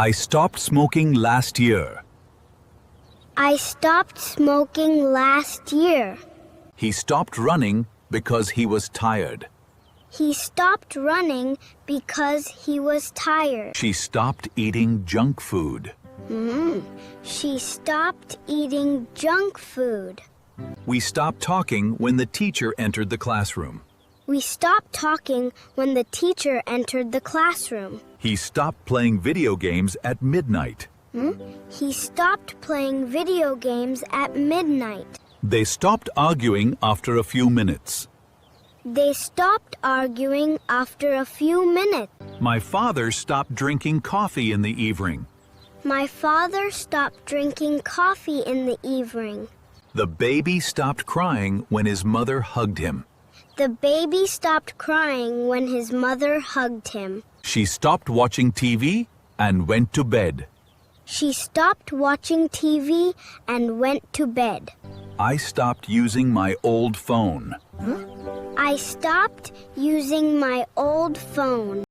I stopped smoking last year. I stopped smoking last year. He stopped running because he was tired. He stopped running because he was tired. She stopped eating junk food. She stopped eating junk food. We stopped talking when the teacher entered the classroom. We stopped talking when the teacher entered the classroom. He stopped playing video games at midnight. He stopped playing video games at midnight. They stopped arguing after a few minutes. They stopped arguing after a few minutes. My father stopped drinking coffee in the evening. My father stopped drinking coffee in the evening. The baby stopped crying when his mother hugged him. The baby stopped crying when his mother hugged him. She stopped watching TV and went to bed. She stopped watching TV and went to bed. I stopped using my old phone. I stopped using my old phone.